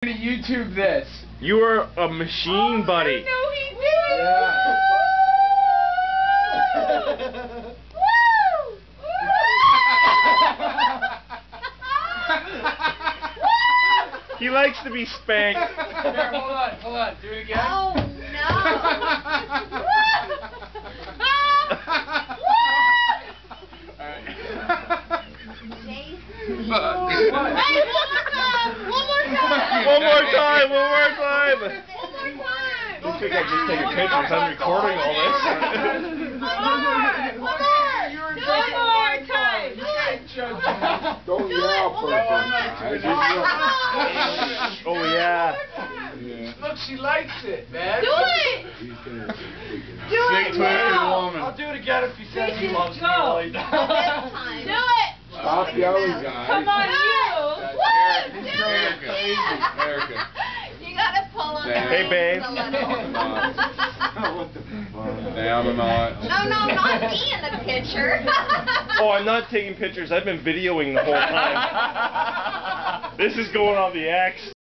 gonna YouTube this. You are a machine, buddy. No, he did. Yeah. He likes to be spanked. Here, hold on. Do it again. Oh no! One more time. I think I just take a picture as I'm recording all this. One more time. Don't yell for it. Oh yeah. Look, she likes it, man. Do it! Do it now! I'll do it again if he says he loves me. Go. Really. Do it! Stop yelling, guys. Come on, you! Erica. You gotta pull on Hey, babe. Down a notch. No, not me in the picture. Oh, I'm not taking pictures. I've been videoing the whole time. This is going on the X.